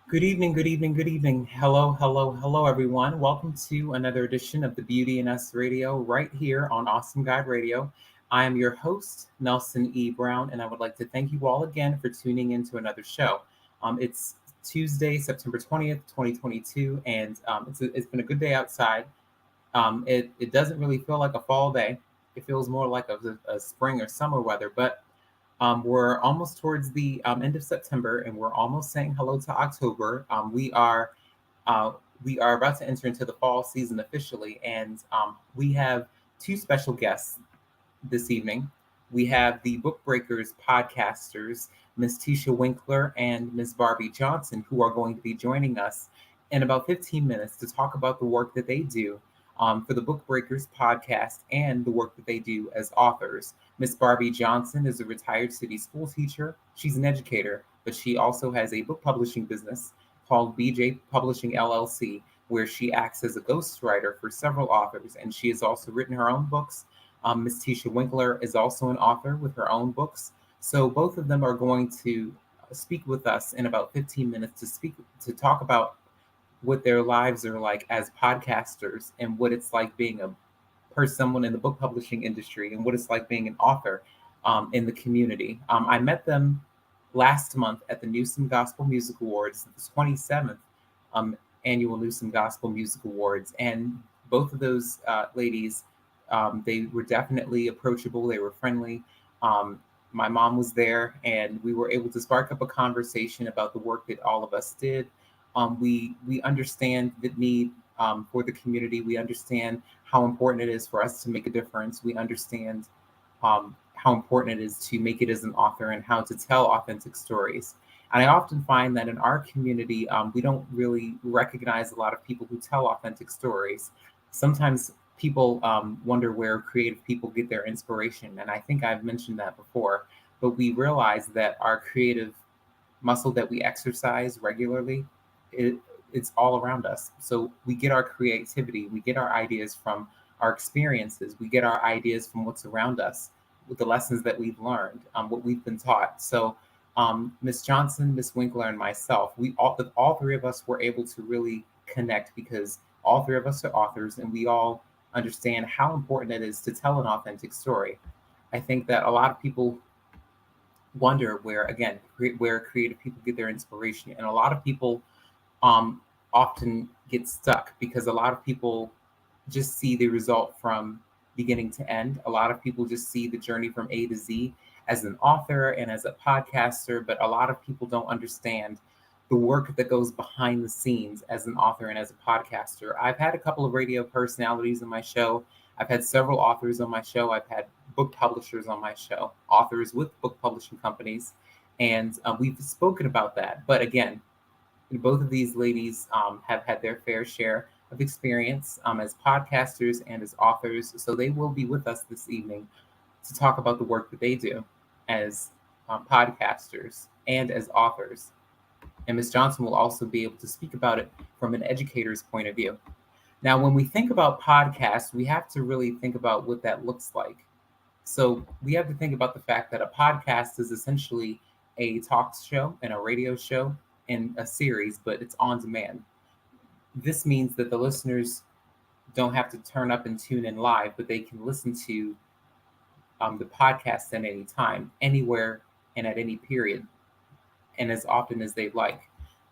Good evening, good evening, good evening. Hello, hello, hello, everyone. Welcome to another edition of the Beauty and Us Radio right here on Awesome Guide Radio. I am your host, Nelson E. Brown, and I would like to thank you all again for tuning in to another show. It's Tuesday, September 20th, 2022, and it's been a good day outside. It doesn't really feel like a fall day. It feels more like a spring or summer weather, but we're almost towards the end of September, and we're almost saying hello to October. Uh, we are about to enter into the fall season officially, and we have two special guests this evening. We have the Bookbreakers podcasters, Miss Tisha Winkler and Miss Barbie Johnson, who are going to be joining us in about 15 minutes to talk about the work that they do for the Bookbreakers podcast and the work that they do as authors. Miss Barbie Johnson is a retired city school teacher. She's an educator, but she also has a book publishing business called BJ Publishing LLC, where she acts as a ghostwriter for several authors, and she has also written her own books. Miss Tisha Winkler is also an author with her own books. So both of them are going to speak with us in about 15 minutes to talk about what their lives are like as podcasters and what it's like being someone in the book publishing industry and what it's like being an author in the community. I met them last month at the Newsom Gospel Music Awards, the 27th annual Newsom Gospel Music Awards, and both of those ladies, they were definitely approachable. They were friendly. My mom was there, and we were able to spark up a conversation about the work that all of us did. We understand the need for the community. We understand how important it is for us to make a difference. We understand how important it is to make it as an author and how to tell authentic stories. And I often find that in our community, we don't really recognize a lot of people who tell authentic stories. Sometimes people wonder where creative people get their inspiration. And I think I've mentioned that before. But we realize that our creative muscle that we exercise regularly, it, it's all around us. So we get our creativity, we get our ideas from our experiences, we get our ideas from what's around us, with the lessons that we've learned, what we've been taught. So Miss Johnson, Miss Winkler, and myself, all three of us were able to really connect because all three of us are authors and we all understand how important it is to tell an authentic story. I think that a lot of people wonder where creative people get their inspiration, and a lot of people um, often get stuck because a lot of people just see the result from beginning to end. A lot of people just see the journey from A to Z as an author and as a podcaster, but a lot of people don't understand the work that goes behind the scenes as an author and as a podcaster. I've had a couple of radio personalities on my show. I've had several authors on my show. I've had book publishers on my show, authors with book publishing companies, and we've spoken about that. But again, both of these ladies have had their fair share of experience as podcasters and as authors. So they will be with us this evening to talk about the work that they do as podcasters and as authors. And Ms. Johnson will also be able to speak about it from an educator's point of view. Now, when we think about podcasts, we have to really think about what that looks like. So we have to think about the fact that a podcast is essentially a talk show and a radio show in a series, but it's on demand. This means that the listeners don't have to turn up and tune in live, but they can listen to the podcast at any time, anywhere, and at any period, and as often as they like.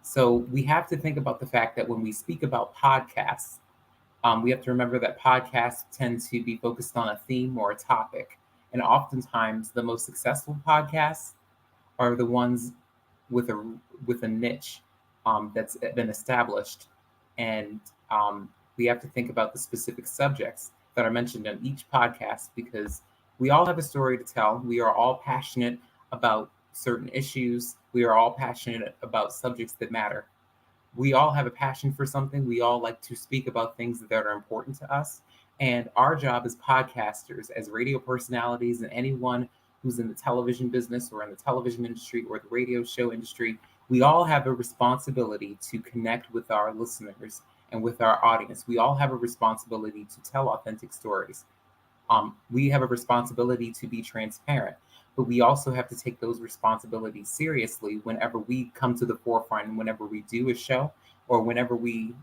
So we have to think about the fact that when we speak about podcasts, we have to remember that podcasts tend to be focused on a theme or a topic. And oftentimes, the most successful podcasts are the ones with a niche that's been established, and we have to think about the specific subjects that are mentioned in each podcast because we all have a story to tell. We are all passionate about certain issues. We are all passionate about subjects that matter. We all have a passion for something. We all like to speak about things that are important to us. And our job as podcasters, as radio personalities, and anyone who's in the television business or in the television industry or the radio show industry, we all have a responsibility to connect with our listeners and with our audience. We all have a responsibility to tell authentic stories. We have a responsibility to be transparent. but we also have to take those responsibilities seriously whenever we come to the forefront and whenever we do a show or whenever we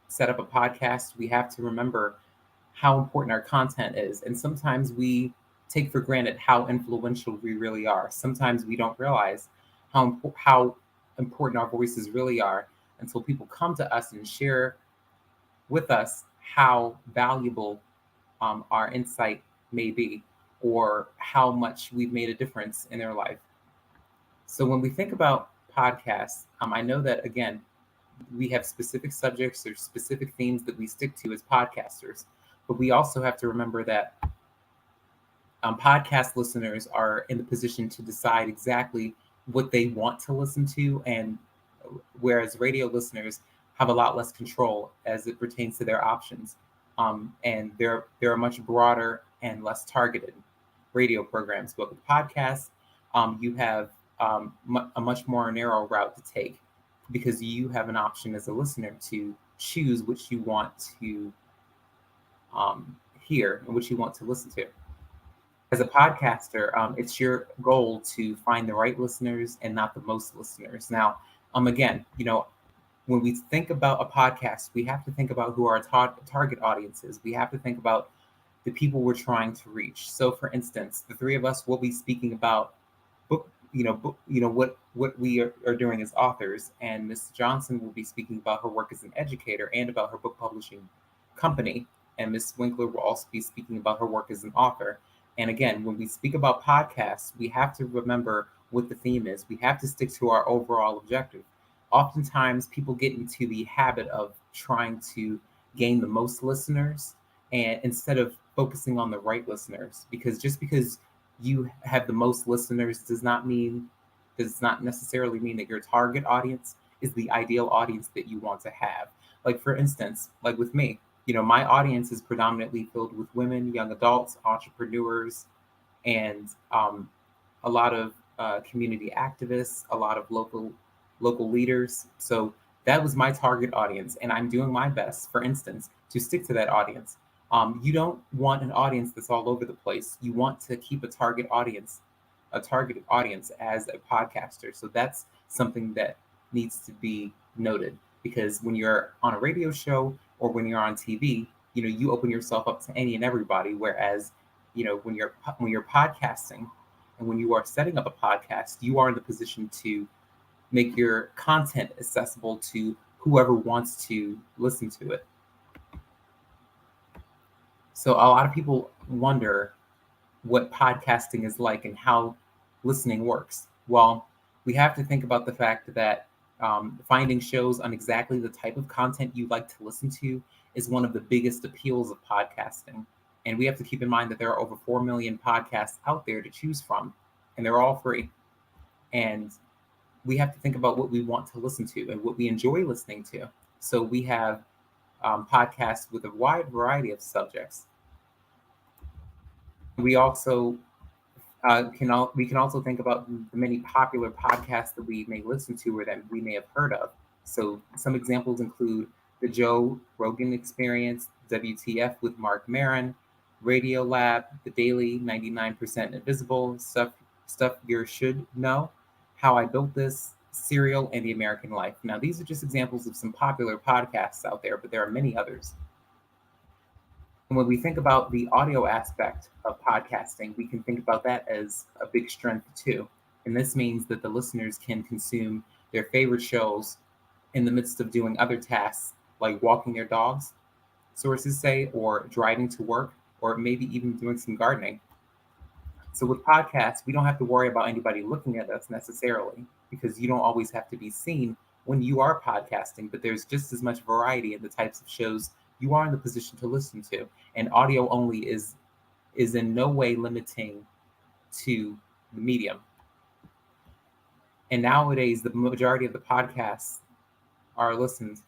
set up a podcast. We have to remember how important our content is. And sometimes we take for granted how influential we really are. Sometimes we don't realize how important our voices really are until people come to us and share with us how valuable our insight may be or how much we've made a difference in their life. So when we think about podcasts, I know that again, we have specific subjects or specific themes that we stick to as podcasters, but we also have to remember that podcast listeners are in the position to decide exactly what they want to listen to, and whereas radio listeners have a lot less control as it pertains to their options, and they're much broader and less targeted radio programs. But with podcasts, you have a much more narrow route to take because you have an option as a listener to choose which you want to hear and which you want to listen to. As a podcaster, it's your goal to find the right listeners and not the most listeners. Now, again, when we think about a podcast, we have to think about who our target audience is. We have to think about the people we're trying to reach. So, for instance, the three of us will be speaking about what we are doing as authors, and Miss Johnson will be speaking about her work as an educator and about her book publishing company, and Miss Winkler will also be speaking about her work as an author. And again, when we speak about podcasts, we have to remember what the theme is. We have to stick to our overall objective. Oftentimes, people get into the habit of trying to gain the most listeners and instead of focusing on the right listeners, because just because you have the most listeners does not necessarily mean that your target audience is the ideal audience that you want to have. Like for instance, like with me, my audience is predominantly filled with women, young adults, entrepreneurs, and a lot of community activists, a lot of local leaders. So that was my target audience, and I'm doing my best, for instance, to stick to that audience. You don't want an audience that's all over the place. You want to keep a targeted audience as a podcaster. So that's something that needs to be noted, because when you're on a radio show or when you're on TV, you open yourself up to any and everybody. Whereas, when you're podcasting and when you are setting up a podcast, you are in the position to make your content accessible to whoever wants to listen to it. So a lot of people wonder what podcasting is like and how listening works. Well, we have to think about the fact that finding shows on exactly the type of content you like to listen to is one of the biggest appeals of podcasting. And we have to keep in mind that there are over 4 million podcasts out there to choose from, and they're all free. And we have to think about what we want to listen to and what we enjoy listening to. So we have podcasts with a wide variety of subjects. We also we can also think about the many popular podcasts that we may listen to or that we may have heard of. So some examples include the Joe Rogan Experience, WTF with Mark Maron, Radio Lab, The Daily, 99% Invisible, Stuff You Should Know, How I Built This, Serial, and The American Life. Now, these are just examples of some popular podcasts out there, but there are many others. And when we think about the audio aspect of podcasting, we can think about that as a big strength too. And this means that the listeners can consume their favorite shows in the midst of doing other tasks like walking their dogs, sources say, or driving to work, or maybe even doing some gardening. So with podcasts, we don't have to worry about anybody looking at us necessarily, because you don't always have to be seen when you are podcasting, but there's just as much variety in the types of shows you are in the position to listen to. And audio only is in no way limiting to the medium. And nowadays, the majority of the podcasts are listened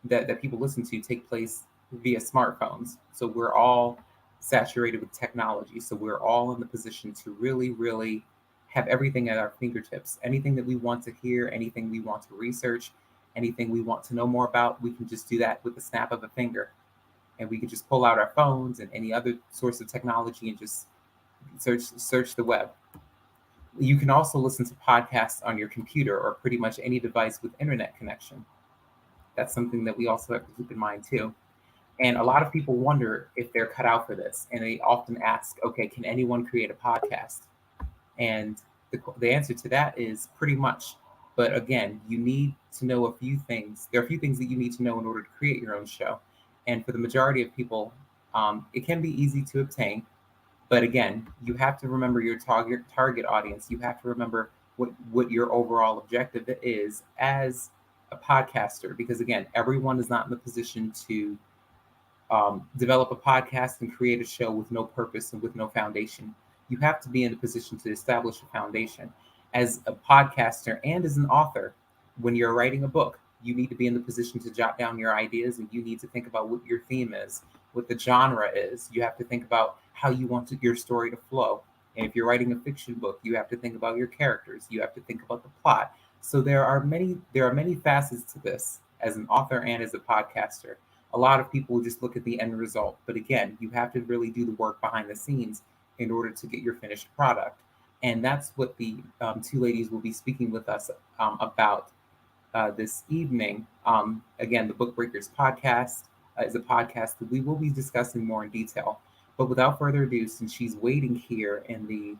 that people listen to take place via smartphones. So we're all saturated with technology. So we're all in the position to really, really have everything at our fingertips. Anything that we want to hear, anything we want to research, anything we want to know more about, we can just do that with the snap of a finger. And we can just pull out our phones and any other source of technology and just search the web. You can also listen to podcasts on your computer or pretty much any device with internet connection. That's something that we also have to keep in mind too. And a lot of people wonder if they're cut out for this, and they often ask, "Okay, can anyone create a podcast?" And the answer to that is pretty much. But again, you need to know a few things. There are a few things that you need to know in order to create your own show. And for the majority of people, it can be easy to obtain. But again, you have to remember your target audience. You have to remember what your overall objective is as a podcaster, because again, everyone is not in the position to develop a podcast and create a show with no purpose and with no foundation. You have to be in a position to establish a foundation. As a podcaster and as an author, when you're writing a book, you need to be in the position to jot down your ideas, and you need to think about what your theme is, what the genre is. You have to think about how you want your story to flow. And if you're writing a fiction book, you have to think about your characters. You have to think about the plot. So there are many facets to this as an author and as a podcaster. A lot of people just look at the end result, but again, you have to really do the work behind the scenes in order to get your finished product. And that's what the two ladies will be speaking with us about this evening. Again, the Bookbreakers podcast is a podcast that we will be discussing more in detail. But without further ado, since she's waiting here in the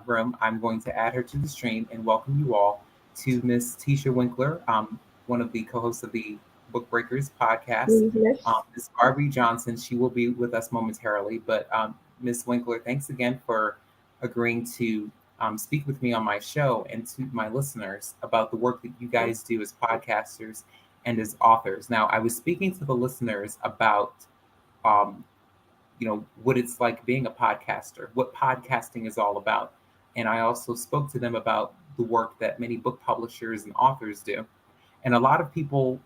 room, I'm going to add her to the stream and welcome you all to Miss Tisha Winkler, one of the co-hosts of the Bookbreakers podcast. Yes. Miss Barbie Johnson, she will be with us momentarily. But Miss Winkler, thanks again for agreeing to speak with me on my show and to my listeners about the work that you guys do as podcasters and as authors. Now, I was speaking to the listeners about um, what it's like being a podcaster, what podcasting is all about. And I also spoke to them about the work that many book publishers and authors do. And a lot of people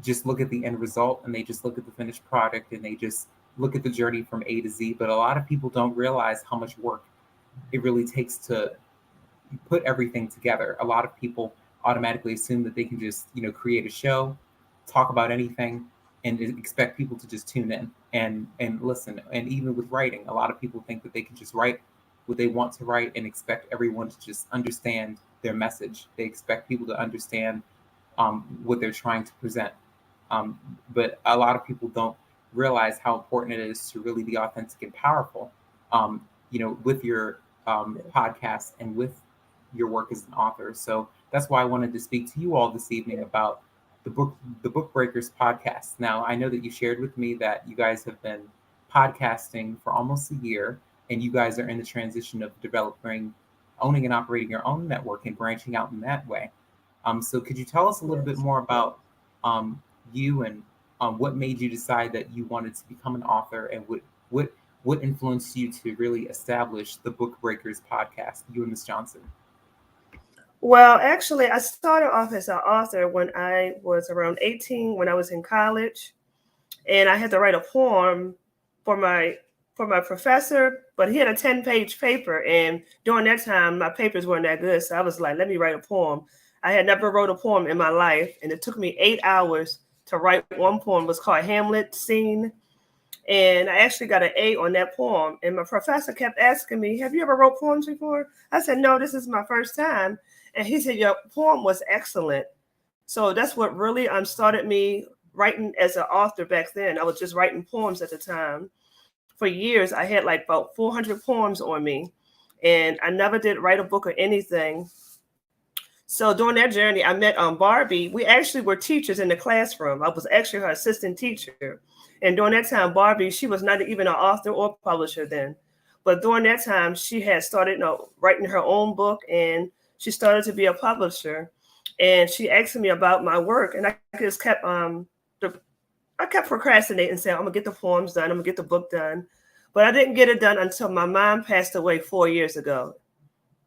just look at the end result, and they just look at the finished product, and they just look at the journey from A to Z. But a lot of people don't realize how much work it really takes to put everything together. A lot of people automatically assume that they can just, create a show, talk about anything, and expect people to just tune in and listen. And even with writing, a lot of people think that they can just write what they want to write and expect everyone to just understand their message. They expect people to understand what they're trying to present. But a lot of people don't realize how important it is to really be authentic and powerful, with your podcast and with your work as an author. So that's why I wanted to speak to you all this evening about the Bookbreakers podcast. Now, I know that you shared with me that you guys have been podcasting for almost a year, and you guys are in the transition of developing, owning, and operating your own network and branching out in that way. So could you tell us a little bit Yes. more about you and what made you decide that you wanted to become an author, and what what influenced you to really establish the Bookbreakers podcast, you and Miss Johnson? Well, actually, I started off as an author when I was around 18, when I was in college, and I had to write a poem for my professor, but he had a 10-page paper, and during that time, my papers weren't that good, so I was like, let me write a poem. I had never wrote a poem in my life, and it took me 8 hours to write one poem. It was called Hamlet Scene, and I actually got an A on that poem. And my professor kept asking me, "Have you ever wrote poems before?" I said, "No, this is my first time." And he said, "Your poem was excellent." So that's what really started me writing as an author back then. I was just writing poems at the time. For years, I had like about 400 poems on me, and I never did write a book or anything. So during that journey, I met Barbie. We actually were teachers in the classroom. I was actually her assistant teacher. And during that time, Barbie, she was not even an author or publisher then. But during that time, she had started writing her own book, and she started to be a publisher. And she asked me about my work, and I just kept the, I kept procrastinating, saying, "I'm gonna get the poems done. I'm gonna get the book done." But I didn't get it done until my mom passed away 4 years ago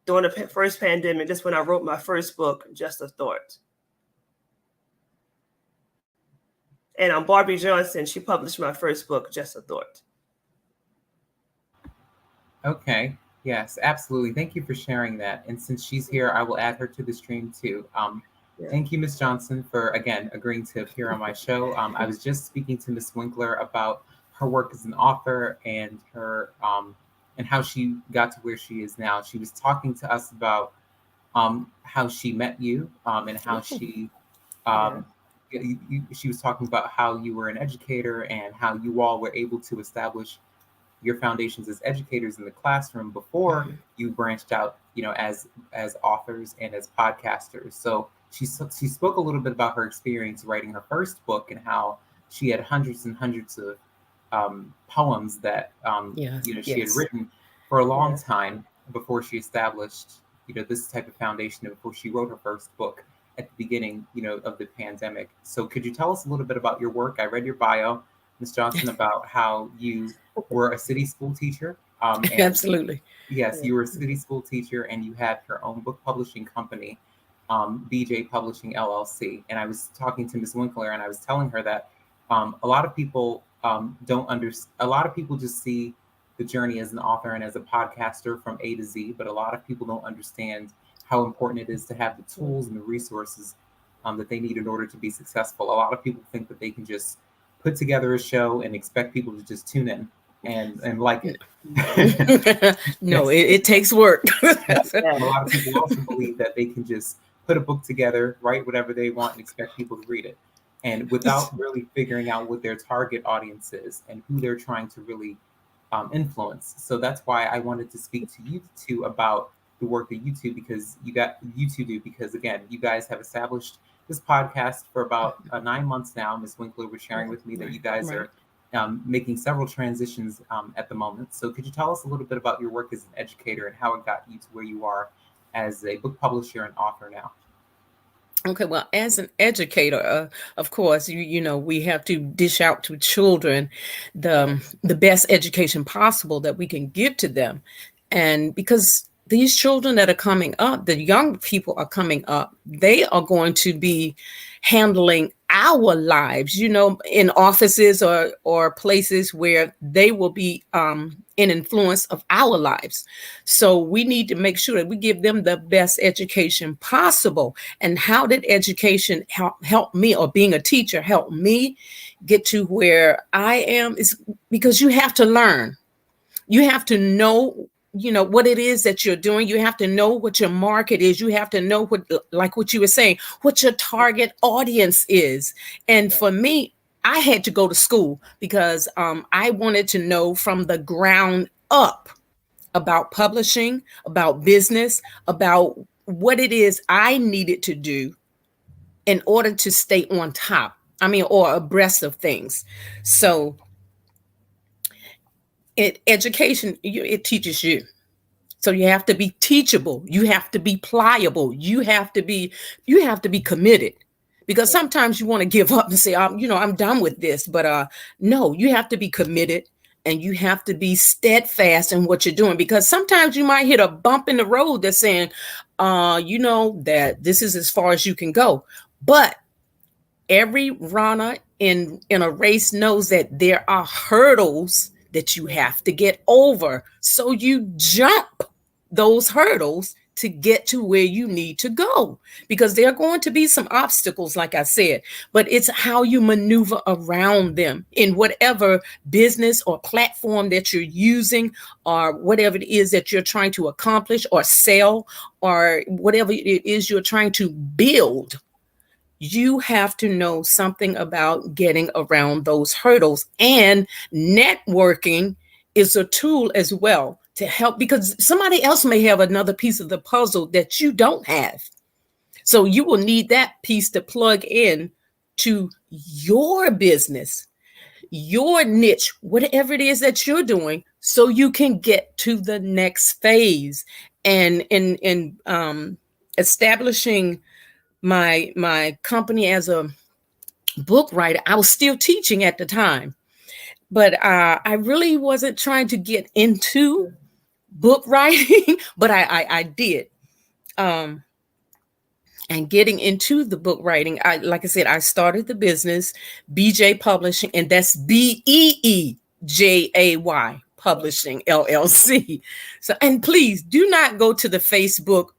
during the first pandemic. That's when I wrote my first book, Just a Thought. And Barbie Johnson, she published my first book, Just a Thought. Okay. Yes, absolutely. Thank you for sharing that. And since she's here, I will add her to the stream too. Yeah. Thank you, Miss Johnson, for again agreeing to appear on my show. I was just speaking to Miss Winkler about her work as an author and her and how she got to where she is now. She was talking to us about how she met you, and how she Yeah. um, she was talking about how you were an educator and how you all were able to establish your foundations as educators in the classroom before Mhm. you branched out, as authors and as podcasters. So she spoke a little bit about her experience writing her first book and how she had hundreds and hundreds of poems that Yes, she had yes. written for a long Yeah. time before she established this type of foundation and before she wrote her first book at the beginning of the pandemic. So could you tell us a little bit about your work? I read your bio, Ms. Johnson, about how you were a city school teacher, and Absolutely. yes, Yeah. you were a city school teacher and you had your own book publishing company, BJ Publishing LLC. And I was talking to Ms. Winkler and I was telling her that a lot of people don't understand, a lot of people just see the journey as an author and as a podcaster from A to Z, but a lot of people don't understand how important it is to have the tools and the resources that they need in order to be successful. A lot of people think that they can just put together a show and expect people to just tune in and like it. No, Yes. it takes work. Yes. Yeah. And a lot of people also believe that they can just put a book together, write whatever they want, and expect people to read it. And without really figuring out what their target audience is and who they're trying to really influence. So that's why I wanted to speak to you two about the work that you two do, because again, you guys have established this podcast for about 9 months now. Ms. Winkler was sharing with me that you Right, guys right. are making several transitions at the moment. So could you tell us a little bit about your work as an educator and how it got you to where you are as a book publisher and author now? Okay, well, as an educator, of course, we have to dish out to children the best education possible that we can give to them, and because these children that are coming up, the young people are coming up, they are going to be handling our lives, in offices or places where they will be an influence of our lives. So we need to make sure that we give them the best education possible. And how did education help me, or being a teacher help me get to where I am? Is because you have to learn. You have to know, what it is that you're doing. You have to know what your market is. You have to know what, like what you were saying, what your target audience is. And for me, I had to go to school because I wanted to know from the ground up about publishing, about business, about what it is I needed to do in order to stay on top. I mean, or abreast of things. So education, it teaches you. So you have to be teachable. You have to be pliable. You have to be committed. Because sometimes you want to give up and say, I'm done with this. But no, you have to be committed and you have to be steadfast in what you're doing. Because sometimes you might hit a bump in the road that's saying, that this is as far as you can go. But every runner in a race knows that there are hurdles that you have to get over. So you jump those hurdles to get to where you need to go, because there are going to be some obstacles, like I said, but it's how you maneuver around them in whatever business or platform that you're using, or whatever it is that you're trying to accomplish or sell, or whatever it is you're trying to build. You have to know something about getting around those hurdles. And networking is a tool as well to help, because somebody else may have another piece of the puzzle that you don't have. So you will need that piece to plug in to your business, your niche, whatever it is that you're doing, so you can get to the next phase. And in establishing my company as a book writer, I was still teaching at the time, but I really wasn't trying to get into book writing, but I did. Um, and getting into the book writing, like I said, I started the business, BJ Publishing, and that's BEEJAY Publishing LLC. So, and please do not go to the Facebook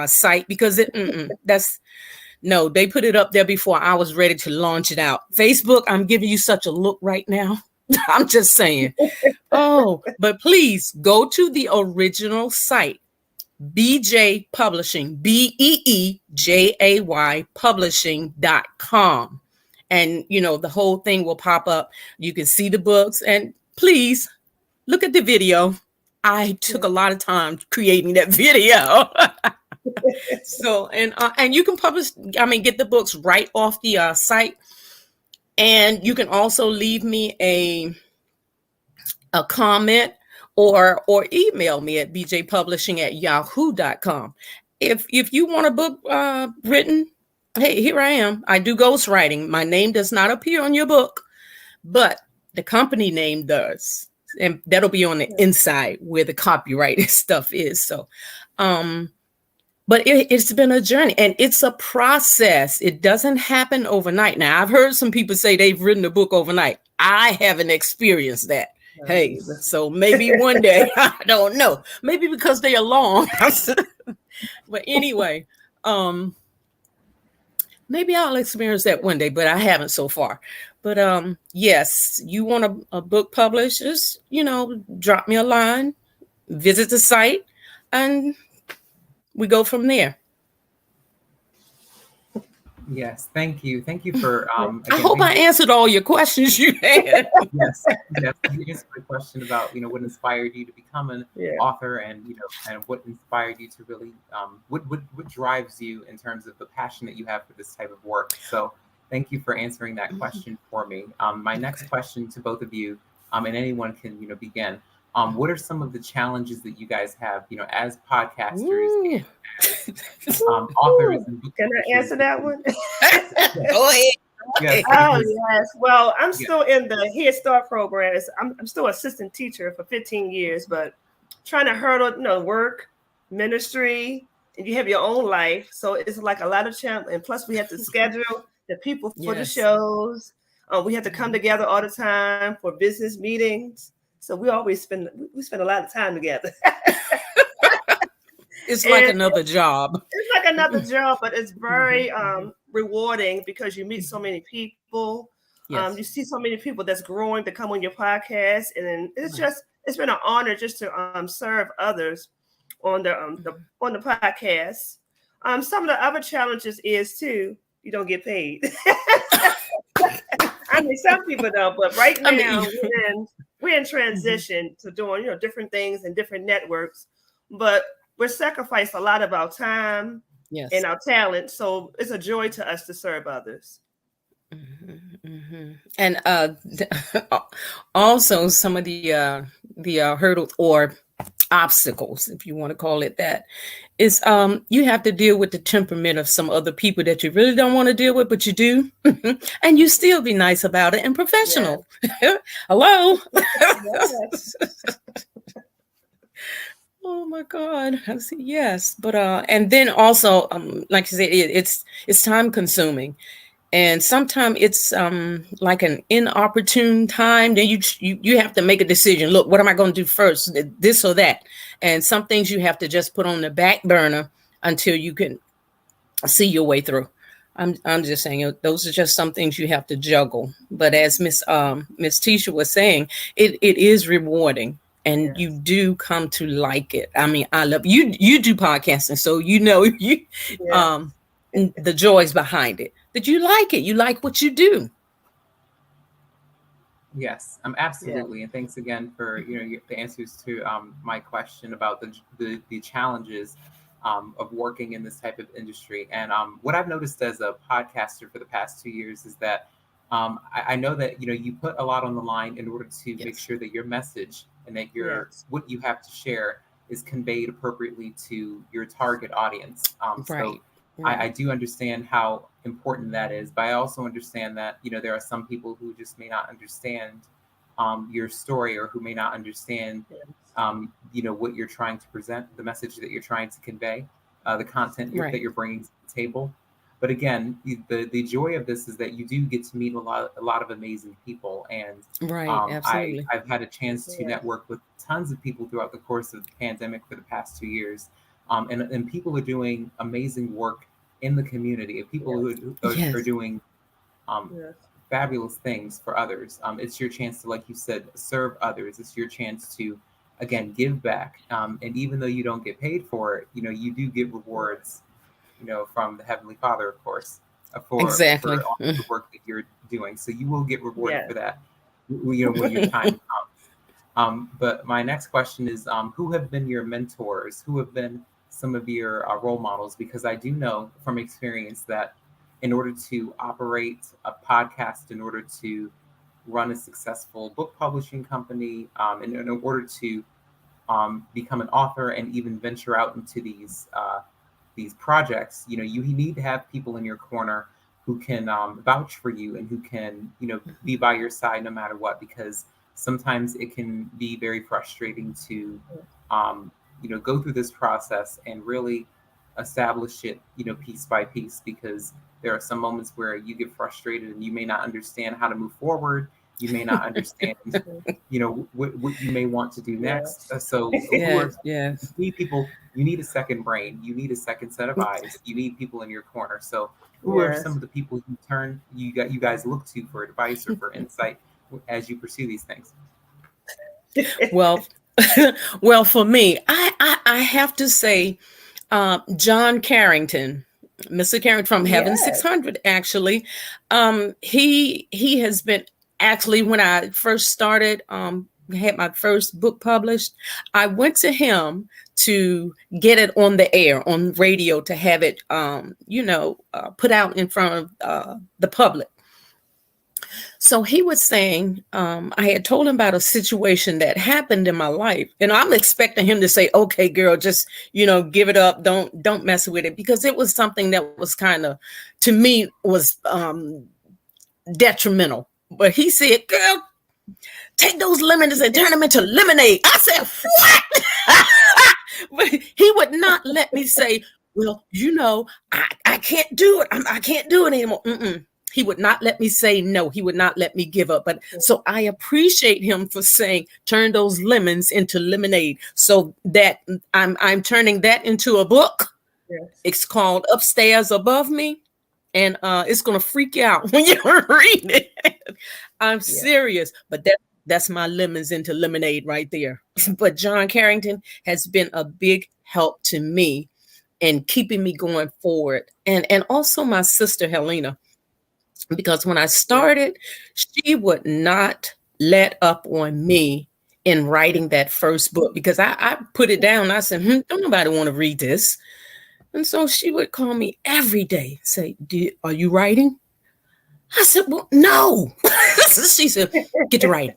site, because that's no, they put it up there before I was ready to launch it out. Facebook, I'm giving you such a look right now. I'm just saying. Oh, but please go to the original site, BJ Publishing, BEEJAY publishing.com. And, the whole thing will pop up. You can see the books, and please look at the video. I took a lot of time creating that video. So, and you can get the books right off the site. And you can also leave me a comment or email me at bjpublishing@yahoo.com. If you want a book written, hey, here I am. I do ghostwriting. My name does not appear on your book, but the company name does. And that'll be on the inside where the copyrighted stuff is. So, but it's been a journey, and it's a process. It doesn't happen overnight. Now, I've heard some people say they've written a book overnight. I haven't experienced that. Hey, so maybe one day, I don't know. Maybe because they are long. But anyway, maybe I'll experience that one day, but I haven't so far. But yes, you want a book published, just, drop me a line, visit the site, and we go from there. Yes, thank you. Thank you for. I hope I answered all your questions you had. Yes. You answered the question about what inspired you to become an author, and and what inspired you to really what drives you in terms of the passion that you have for this type of work. So thank you for answering that question for me. My next question to both of you, and anyone can begin. What are some of the challenges that you guys have, as podcasters, as authors? And book Can I answer that one? Go ahead. Yes. Oh, yes. Well, I'm still in the Head Start program. I'm still assistant teacher for 15 years, but trying to hurdle, work, ministry, and you have your own life. So it's like a lot of challenge. And plus, we have to schedule the people for the shows. We have to come together all the time for business meetings. So we spend a lot of time together. It's like another job. It's like another job, but it's very rewarding because you meet so many people. Yes. You see so many people that's growing to come on your podcast, and it's been an honor just to serve others on the podcast. Some of the other challenges is too, you don't get paid. I mean, some people don't, but right now we're in transition to doing different things and different networks, but we're sacrificing a lot of our time and our talent. So it's a joy to us to serve others. And also some of the hurdles or obstacles, if you want to call it that, is you have to deal with the temperament of some other people that you really don't want to deal with, but you do, and you still be nice about it and professional. Yes. Hello. Yes. Oh my God. I see. Yes. But and then also, like you said, it's time consuming. And sometimes it's like an inopportune time. Then you have to make a decision. Look, what am I going to do first? This or that? And some things you have to just put on the back burner until you can see your way through. I'm just saying those are just some things you have to juggle. But as Miss Tisha was saying, it is rewarding, and you do come to like it. I mean, I love you. You do podcasting, so the joys behind it. That you like it. You like what you do. Yes, absolutely. Yeah. And thanks again for the answers to my question about the challenges of working in this type of industry. And what I've noticed as a podcaster for the past 2 years is that I know that you put a lot on the line in order to make sure that your message and that what you have to share is conveyed appropriately to your target audience. So I do understand how important that is, but I also understand that there are some people who just may not understand your story, or who may not understand what you're trying to present, the message that you're trying to convey, the content that you're bringing to the table. But again, the joy of this is that you do get to meet a lot of amazing people, and absolutely. I've had a chance to network with tons of people throughout the course of the pandemic for the past 2 years, and people are doing amazing work in the community. People who are doing fabulous things for others. It's your chance to, like you said, serve others. It's your chance to, again, give back. And even though you don't get paid for it, you do get rewards, from the Heavenly Father, of course, Exactly. for all the work that you're doing. So you will get rewarded Yeah. for that, when your time comes. But my next question is, who have been your mentors? Who have been some of your role models? Because I do know from experience that in order to operate a podcast, in order to run a successful book publishing company, and in order to become an author and even venture out into these projects, you need to have people in your corner who can vouch for you and who can, be by your side no matter what, because sometimes it can be very frustrating to, go through this process and really establish it, piece by piece, because there are some moments where you get frustrated and you may not understand how to move forward. You may not understand, what you may want to do next. So Yes. you need people, you need a second brain, you need a second set of eyes, you need people in your corner. So who are some of the people you guys look to for advice or for insight as you pursue these things? Well, for me, I have to say, John Carrington, Mr. Carrington from Heaven 600, actually, he has been, actually, when I first started, had my first book published, I went to him to get it on the air, on radio, to have it, put out in front of the public. So he was saying, I had told him about a situation that happened in my life, and I'm expecting him to say, "Okay, girl, just, give it up. Don't mess with it," because it was something that was kind of, to me, was detrimental. But he said, "Girl, take those lemons and turn them into lemonade." I said, "What?" But he would not let me say, "Well, I can't do it. I can't do it anymore." He would not let me say no. He would not let me give up. But so I appreciate him for saying, turn those lemons into lemonade. So that I'm turning that into a book. Yes. It's called Upstairs Above Me. And it's going to freak you out when you read it. I'm serious. But that's my lemons into lemonade right there. But John Carrington has been a big help to me in keeping me going forward. And also my sister, Helena. Because when I started, she would not let up on me in writing that first book, because I put it down. I said, don't nobody want to read this. And so she would call me every day, say, "Are you writing?" I said, "Well, no." She said, "Get to writing."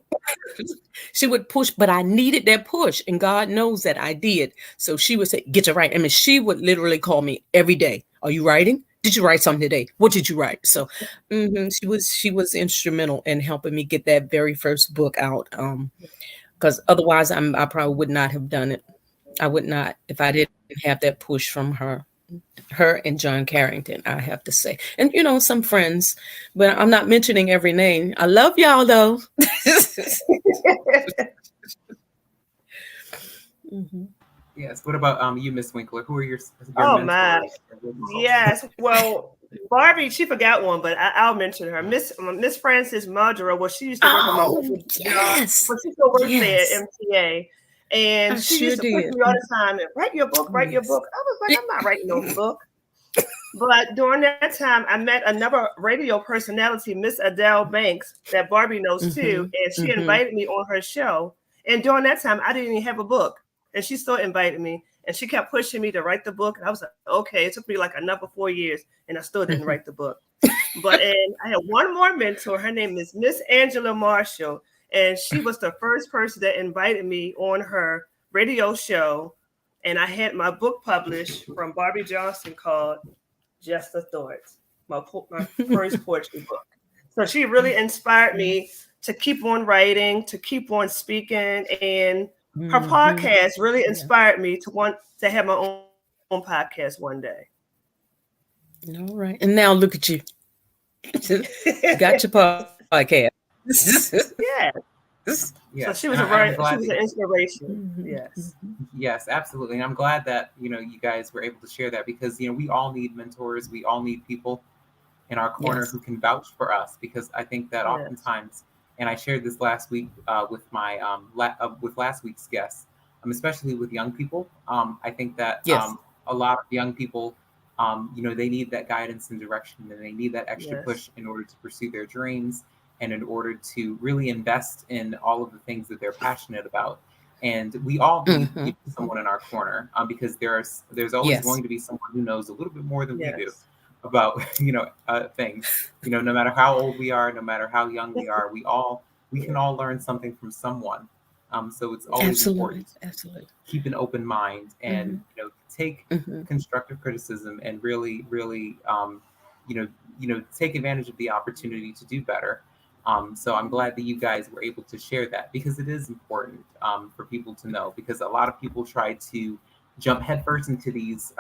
She would push, but I needed that push. And God knows that I did. So she would say, "Get to writing." I mean, she would literally call me every day. "Are you writing? Did you write something today? What did you write?" So she was instrumental in helping me get that very first book out. Because otherwise I probably would not have done it. I would not, if I didn't have that push from her and John Carrington, I have to say. And some friends, but I'm not mentioning every name. I love y'all though. Yes. What about you, Miss Winkler? Who are your Oh mentors? my, yes. Well, Barbie, she forgot one, but I'll mention her. Miss Frances Mudra. Well, she used to work on my yes, but she still works there at MTA, and she used to push me all the time and write your book, write your book. I was like, I'm not writing no book. But during that time, I met another radio personality, Miss Adele Banks, that Barbie knows too, and she invited me on her show. And during that time, I didn't even have a book. And she still invited me, and she kept pushing me to write the book. And I was like, okay. It took me like another 4 years, and I still didn't write the book. But I had one more mentor. Her name is Miss Angela Marshall, and she was the first person that invited me on her radio show. And I had my book published from Barbie Johnson called Just the Thoughts, my first poetry book. So she really inspired me to keep on writing, to keep on speaking, and her podcast really inspired me to want to have my own podcast one day. All right. And now look at you. Got your podcast. Yeah. Yes. So she was an inspiration. Yes. Yes, absolutely. And I'm glad that, you guys were able to share that, because, we all need mentors. We all need people in our corner Yes. who can vouch for us, because I think that Yes. oftentimes, and I shared this last week with my with last week's guest, especially with young people. I think that Yes. a lot of young people, they need that guidance and direction, and they need that extra Yes. push in order to pursue their dreams and in order to really invest in all of the things that they're passionate about. And we all need someone in our corner, because there's always Yes. going to be someone who knows a little bit more than we do Yes. about things. No matter how old we are, no matter how young we are, we can all learn something from someone. So it's always Absolutely. important to Absolutely. keep an open mind and take constructive criticism and really, really, take advantage of the opportunity to do better. So I'm glad that you guys were able to share that, because it is important for people to know, because a lot of people try to jump headfirst into these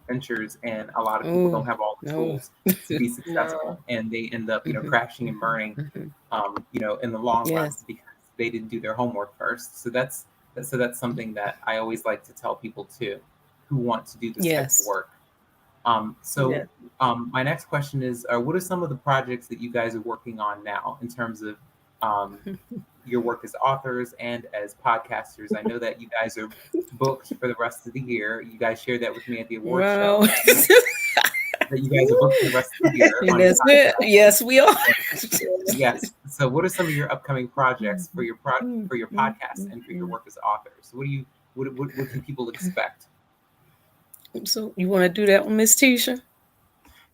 ventures, and a lot of people don't have all the tools to be successful, and they end up, crashing and burning, in the long run, Yes. because they didn't do their homework first. So that's something that I always like to tell people too, who want to do this type of Yes. work. Yeah. My next question is, what are some of the projects that you guys are working on now in terms of your work as authors and as podcasters? I know that you guys are booked for the rest of the year. You guys shared that with me at the awards Well, show. That you guys are booked for the rest of the year. and that's it. Yes, we are. Yes. So, what are some of your upcoming projects for your podcast and for your work as authors? What can people expect? So you want to do that one, Miss Tisha?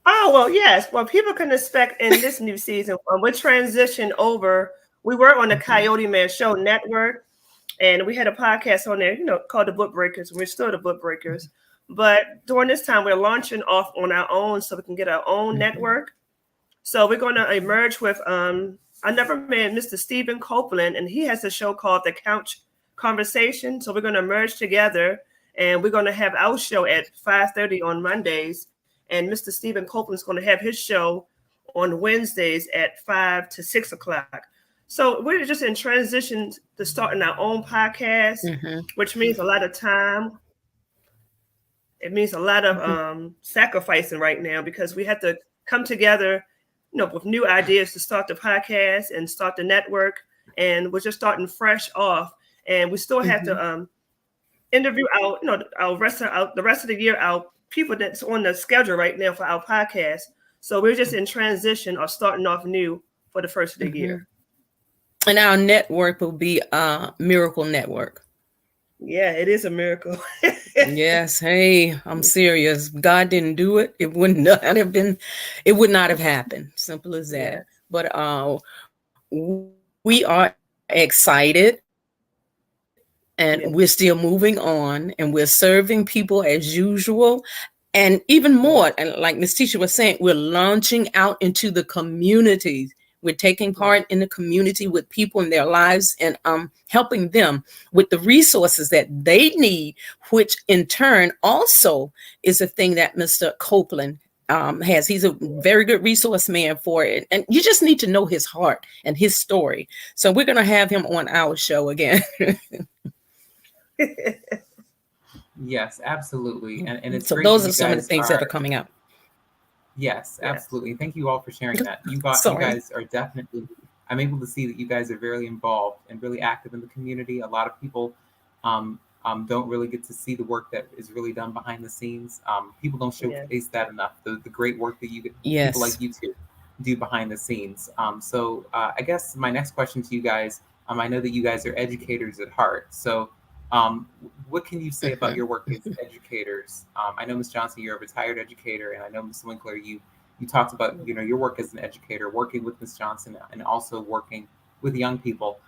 Oh, well, yes. Well, people can expect in this new season, we transition over. We were on the Coyote Man Show Network, and we had a podcast on there, called the Bookbreakers. We're still the Bookbreakers. But during this time, we're launching off on our own so we can get our own network. So we're going to emerge with, I never met Mr. Stephen Copeland, and he has a show called The Couch Conversation. So we're going to merge together, and we're going to have our show at 5:30 on Mondays. And Mr. Stephen Copeland's going to have his show on Wednesdays at 5 to 6 o'clock. So we're just in transition to starting our own podcast, which means a lot of time. It means a lot of sacrificing right now, because we have to come together, with new ideas to start the podcast and start the network. And we're just starting fresh off. And we still have to interview the rest of the year, our people that's on the schedule right now for our podcast. So we're just in transition or starting off new for the first of the year. And our network will be Miracle Network. Yeah, it is a miracle. Yes. Hey, I'm serious. God didn't do it. It would not have happened. Simple as that. Yes. But we are excited. And we're still moving on, and we're serving people as usual. And even more, and like Ms. Tisha was saying, we're launching out into the communities. We're taking part in the community with people in their lives, and helping them with the resources that they need, which in turn also is a thing that Mr. Copeland has. He's a very good resource man for it. And you just need to know his heart and his story. So we're going to have him on our show again. Yes, absolutely. And it's so great those that are some of the things that are coming up. Yes, absolutely. Thank you all for sharing that. You guys are definitely, I'm able to see that you guys are very involved and really active in the community. A lot of people don't really get to see the work that is really done behind the scenes. People don't showcase that enough, the great work that people like you two do behind the scenes. So I guess my next question to you guys, I know that you guys are educators at heart. So what can you say about your work as educators? I know, Ms. Johnson, you're a retired educator, and I know, Ms. Winkler, you talked about your work as an educator, working with Ms. Johnson and also working with young people.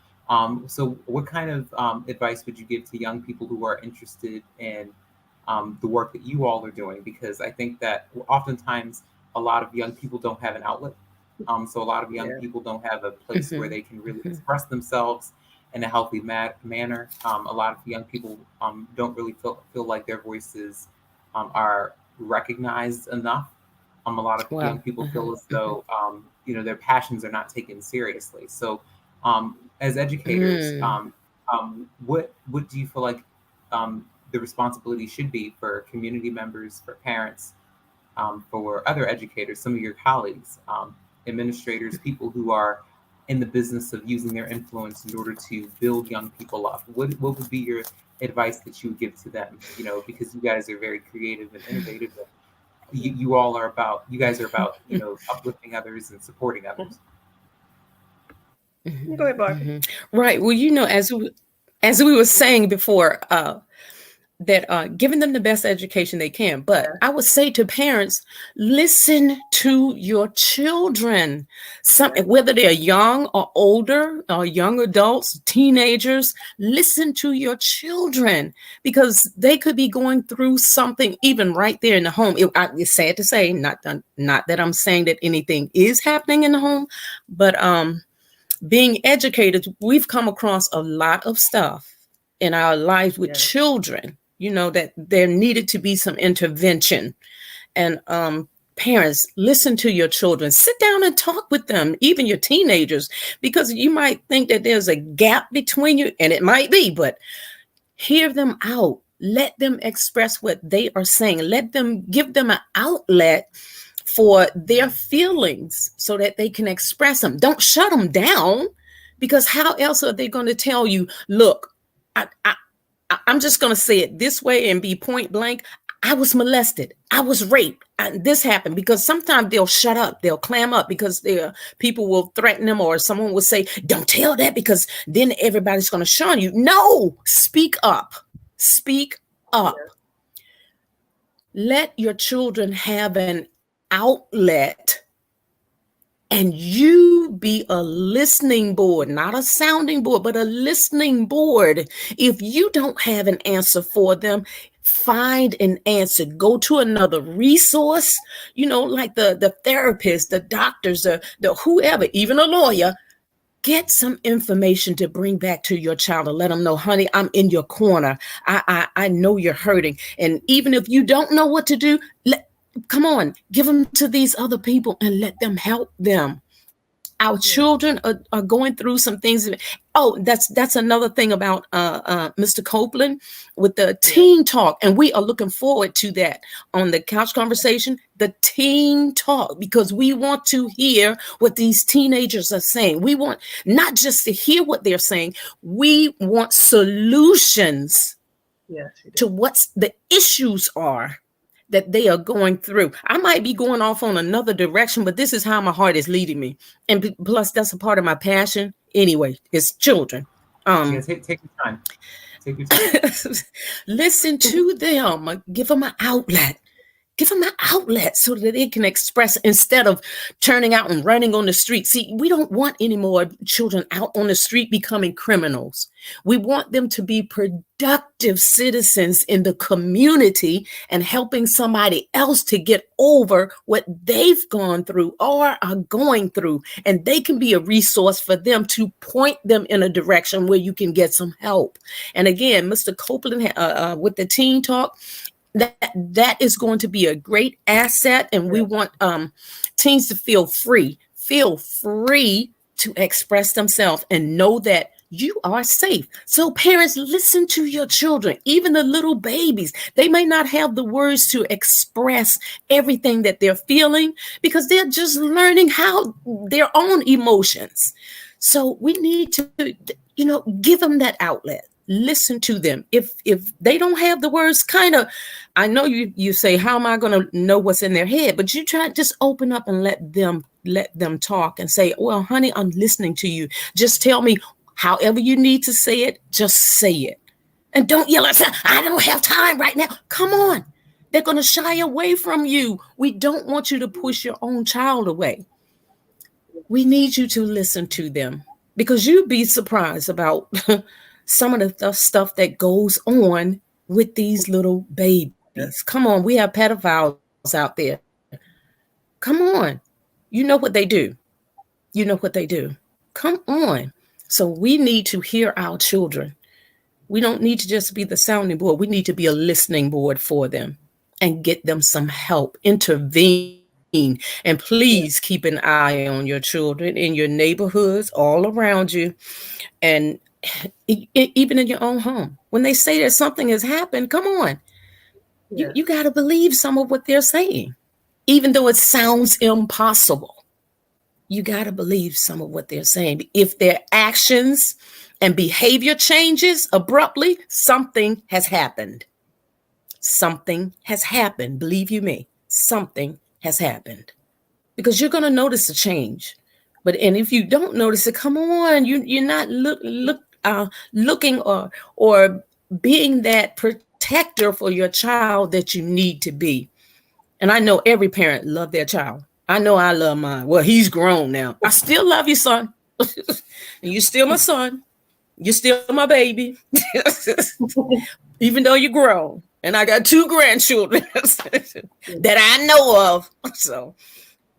So what kind of advice would you give to young people who are interested in the work that you all are doing? Because I think that oftentimes a lot of young people don't have an outlet. So a lot of young people don't have a place where they can really express themselves in a healthy manner. A lot of young people don't really feel like their voices are recognized enough. A lot of young people feel as though their passions are not taken seriously. So as educators, what do you feel like the responsibility should be for community members, for parents, for other educators, some of your colleagues, administrators, people who are in the business of using their influence in order to build young people up? What would be your advice that you would give to them? Because you guys are very creative and innovative. And you guys are about, uplifting others and supporting others. Go ahead, Barbara. Right. Well, as we were saying before, that giving them the best education they can. But I would say to parents, listen to your children. Whether they're young or older, or young adults, teenagers, listen to your children, because they could be going through something even right there in the home. It's sad to say, not that I'm saying that anything is happening in the home, but being educated, we've come across a lot of stuff in our lives with children, that there needed to be some intervention. And parents, listen to your children. Sit down and talk with them, even your teenagers, because you might think that there's a gap between you, and it might be, but hear them out. Let them express what they are saying. Give them an outlet for their feelings so that they can express them. Don't shut them down, because how else are they going to tell you, look, I'm just going to say it this way and be point blank. I was molested. I was raped. This happened. Because sometimes they'll shut up. They'll clam up because people will threaten them, or someone will say, don't tell that, because then everybody's going to shun you. No, speak up. Speak up. Let your children have an outlet, and you be a listening board, not a sounding board, but a listening board. If you don't have an answer for them, find an answer. Go to another resource, like the therapist, the doctors, the whoever, even a lawyer. Get some information to bring back to your child and let them know, honey, I'm in your corner. I know you're hurting. And even if you don't know what to do, come on, give them to these other people and let them help them. Our children are going through some things. Oh, that's another thing about Mr. Copeland with the teen talk. And we are looking forward to that on the couch conversation, the teen talk, because we want to hear what these teenagers are saying. We want not just to hear what they're saying. We want solutions to what the issues are that they are going through. I might be going off on another direction, but this is how my heart is leading me. And plus, that's a part of my passion. Anyway, it's children. Take your time. Take your time. Listen to them. Give them an outlet. Give them an outlet so that they can express, instead of turning out and running on the street. See, we don't want any more children out on the street becoming criminals. We want them to be productive citizens in the community and helping somebody else to get over what they've gone through or are going through. And they can be a resource for them to point them in a direction where you can get some help. And again, Mr. Copeland with the teen talk, that is going to be a great asset. And we want teens to feel free to express themselves and know that you are safe. So parents, listen to your children, even the little babies. They may not have the words to express everything that they're feeling because they're just learning how their own emotions. So we need to, give them that outlet. Listen to them. If they don't have the words, I know you say, how am I going to know what's in their head? But you try to just open up and let them talk and say, well, honey, I'm listening to you. Just tell me however you need to say it, just say it. And don't yell and say, I don't have time right now. Come on. They're going to shy away from you. We don't want you to push your own child away. We need you to listen to them, because you'd be surprised about some of the stuff that goes on with these little babies. Come on, we have pedophiles out there. Come on. You know what they do. Come on. So we need to hear our children. We don't need to just be the sounding board. We need to be a listening board for them and get them some help, intervene. And please keep an eye on your children in your neighborhoods, all around you. And even in your own home, when they say that something has happened, come on, you got to believe some of what they're saying. even though it sounds impossible. You got to believe some of what they're saying. If their actions and behavior changes abruptly, something has happened. Something has happened. Believe you me, something has happened. Because you're going to notice a change. And if you don't notice it, come on, you're not looking or being that protector for your child that you need to be. And I know every parent loves their child. I know I love mine. Well, he's grown now. I still love you, son. And you're still my son. You're still my baby. Even though you're grown. And I got 2 grandchildren that I know of. So,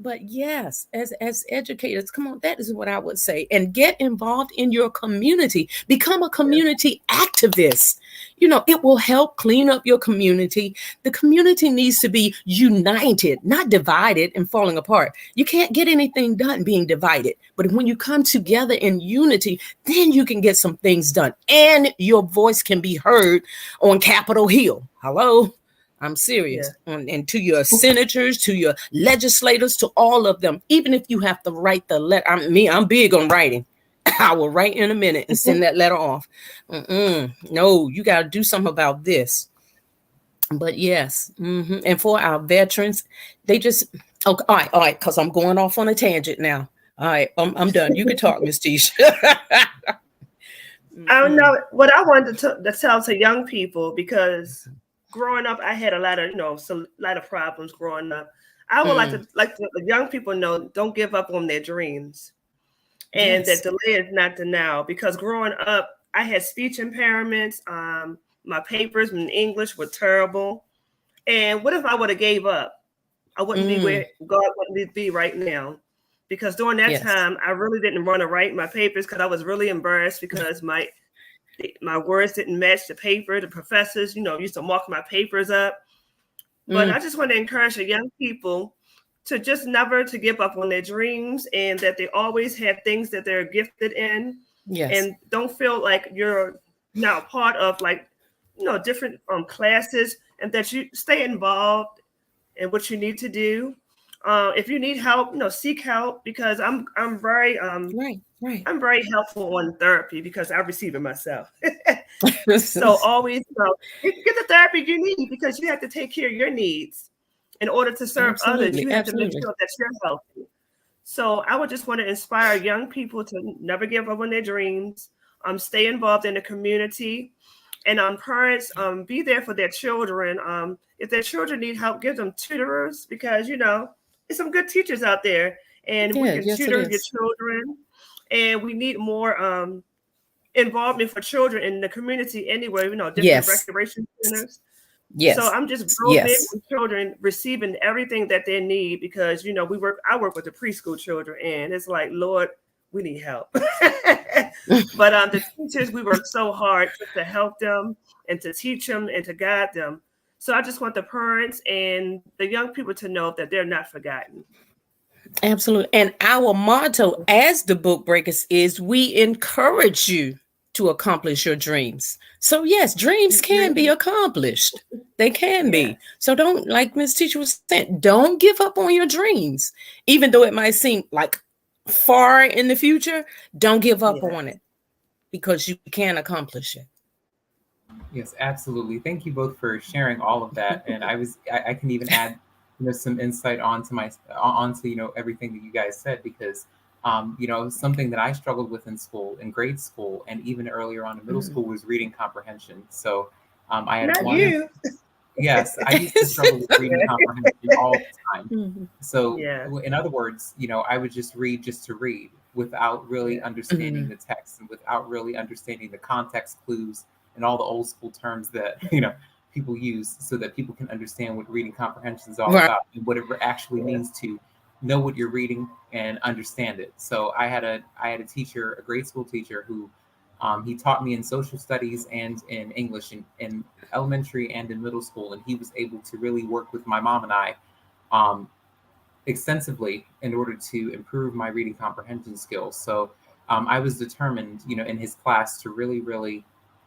but yes, as educators, come on, that is what I would say. And get involved in your community. Become a community activist. It will help clean up your community. The community needs to be united, not divided and falling apart. You can't get anything done being divided. But when you come together in unity, then you can get some things done. And your voice can be heard on Capitol Hill. Hello? I'm serious. Yeah. And to your senators, to your legislators, to all of them, even if you have to write the letter. I'm big on writing. I will write in a minute and send that letter off. No, you got to do something about this. But yes. And for our veterans, they just, okay, all right, because I'm going off on a tangent now. All right, I'm done. You can talk, Miss Tisha. I don't know what I wanted to tell to young people, because growing up, I had a lot of problems growing up. I would like to the young people know, don't give up on their dreams, and that delay is not denial. Because growing up, I had speech impairments. My papers in English were terrible. And what if I would have gave up? I wouldn't be where God wanted me to be right now. Because during that time, I really didn't want to write my papers because I was really embarrassed because my words didn't match the paper. The professors, used to mark my papers up. But I just want to encourage the young people to just never to give up on their dreams, and that they always have things that they're gifted in. Yes. And don't feel like you're now part of different classes, and that you stay involved in what you need to do. If you need help, seek help, because I'm very right. I'm very helpful on therapy because I receive it myself. So always get the therapy you need, because you have to take care of your needs in order to serve others. You have to make sure that you're healthy. So I would just want to inspire young people to never give up on their dreams. Stay involved in the community, and parents be there for their children. If their children need help, give them tutors, because there's some good teachers out there, and we can tutor your children. And we need more involvement for children in the community anyway, different recreation centers. Yes. So I'm just big with children receiving everything that they need, because I work with the preschool children, and it's like, Lord, we need help. But the teachers, we work so hard to help them and to teach them and to guide them. So I just want the parents and the young people to know that they're not forgotten. Absolutely. And our motto as the Bookbreakers is, we encourage you to accomplish your dreams. So yes, dreams can be accomplished. They can be. So don't, like Ms. Tisha was saying, don't give up on your dreams. Even though it might seem like far in the future, don't give up on it, because you can accomplish it. Yes, absolutely. Thank you both for sharing all of that. And I can even add some insight onto everything that you guys said, because something that I struggled with in grade school, and even earlier on in middle school, was reading comprehension. So I had Yes, I used to struggle with reading comprehension all the time. So in other words, I would just read just to read, without really understanding the text, and without really understanding the context clues and all the old school terms that people use, so that people can understand what reading comprehension is all about, and what it actually means to know what you're reading and understand it. So I had a teacher, a grade school teacher, who he taught me in social studies and in English in elementary and in middle school, and he was able to really work with my mom and I extensively in order to improve my reading comprehension skills. So I was determined, in his class, to really, really,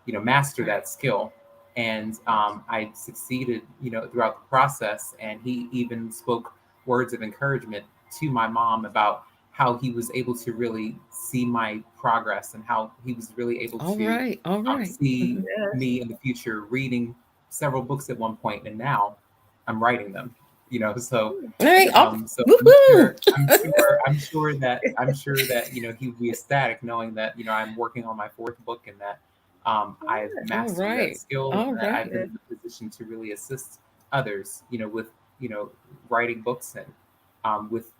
master that skill. And I succeeded, throughout the process. And he even spoke words of encouragement to my mom about how he was able to really see my progress and how he was really able All to right. All right. see Yes. me in the future reading several books at one point, and now I'm writing them. So All right. Oh, so woohoo. I'm sure that he would be ecstatic knowing that I'm working on my fourth book, and that I've All mastered that right. skill, All and that I've right. been in the position to really assist others, with writing books, and with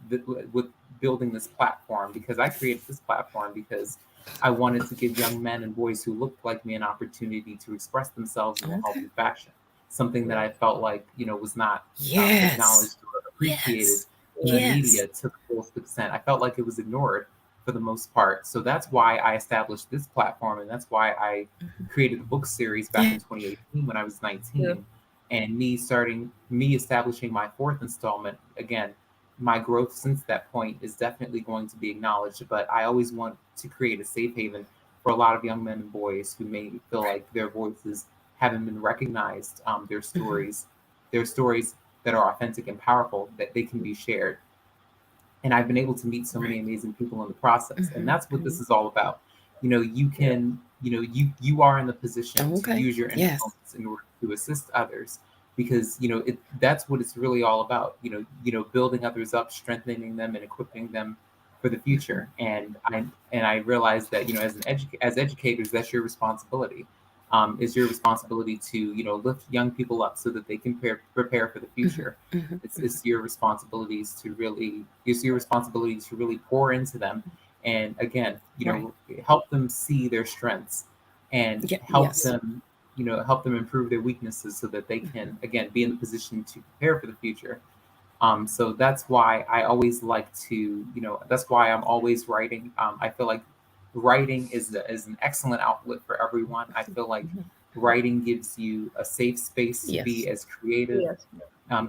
building this platform, because I created this platform because I wanted to give young men and boys who looked like me an opportunity to express themselves in a Okay. healthy fashion, something that I felt like was not Yes. acknowledged or appreciated Yes. in the Yes. media to the fullest extent. I felt like it was ignored for the most part. So that's why I established this platform, and that's why I created the book series back Yeah. in 2018 when I was Yeah. 19. And me establishing my fourth installment again, my growth since that point is definitely going to be acknowledged. But I always want to create a safe haven for a lot of young men and boys who may feel like their voices haven't been recognized, their stories that are authentic and powerful, that they can be shared. And I've been able to meet so many Right. amazing people in the process, and that's what this Mhm. is all about. You Yeah. can, you are in the position to Okay. use your Yes. influence in order to assist others, because that's what it's really all about. Building others up, strengthening them, and equipping them for the Mhm. future. And I realize that as educators, that's your responsibility. Is your responsibility to lift young people up so that they can prepare for the Mhm. future. Mhm. Mhm. It's your responsibility to really pour into them, and again, Right. help them see their strengths, and Yeah. Yes. help them improve their weaknesses so that they Mhm. can again be in the position to prepare for the future. So that's why I always like to, that's why I'm always writing. I feel like writing is an excellent outlet for everyone. I feel like Mhm. writing gives you a safe space to be Yes. as creative Yes.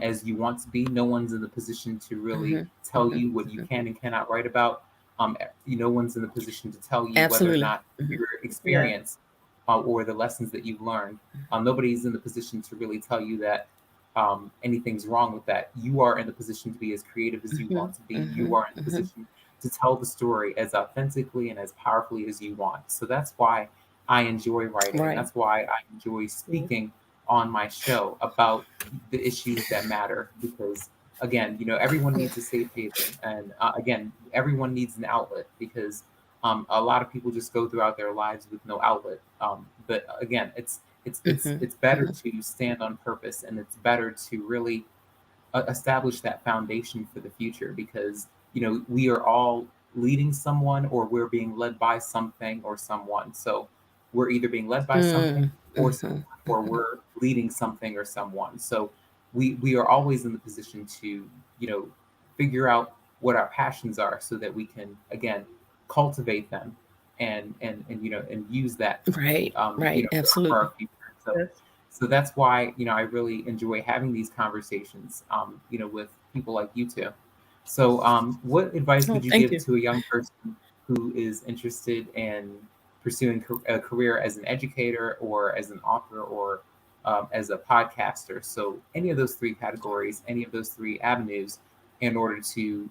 as you want to be. No one's in the position to really Mhm. tell Mhm. you what you Mhm. can and cannot write about. No one's in the position to tell you whether or Absolutely. not Mhm. your Yeah. experience or the lessons that you've learned. Nobody's in the position to really tell you that anything's wrong with that. You are in the position to be as creative as you want Mhm. to be. You Mhm. are in the Mhm. position to tell the story as authentically and as powerfully as you want. So that's why I enjoy writing, and Right. that's why I enjoy Yeah. speaking on my show about the issues that matter, because again, everyone needs a safe haven, and again, everyone needs an outlet, because a lot of people just go throughout their lives with no outlet. But again, Mhm. it's better Mhm. to stand on purpose, and it's better to really establish that foundation for the future, because we are all leading someone, or we're being led by something or someone. So we're either being led by something Mm. or someone, Mhm. or Mhm. we're leading something or someone. So we are always in the position to figure out what our passions are, so that we can again cultivate them, and use that Right. Right. for Absolutely. our future. So Yes. that's why I really enjoy having these conversations, with people like you two. So, what advice Oh, would you thank give you. to a young person who is interested in pursuing a career as an educator, or as an author, or as a podcaster? So, any of those three categories, any of those three avenues, in order to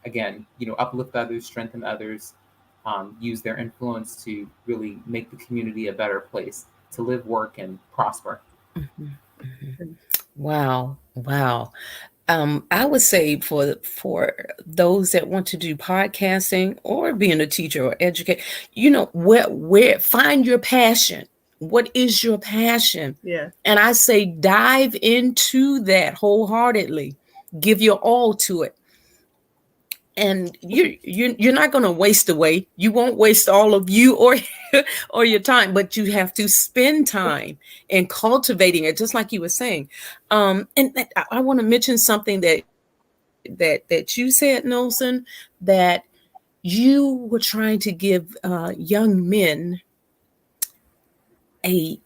again, uplift others, strengthen others, use their influence to really make the community a better place to live, work, and prosper. Mhm. Mhm. Wow. Wow. I would say for those that want to do podcasting or being a teacher or educate, where find your passion. What is your passion? Yeah. And I say dive into that wholeheartedly. Give your all to it. And you're not going to waste away. You won't waste all of you or or your time, but you have to spend time in cultivating it, just like you were saying. And I want to mention something that you said, Nelson, that you were trying to give young men a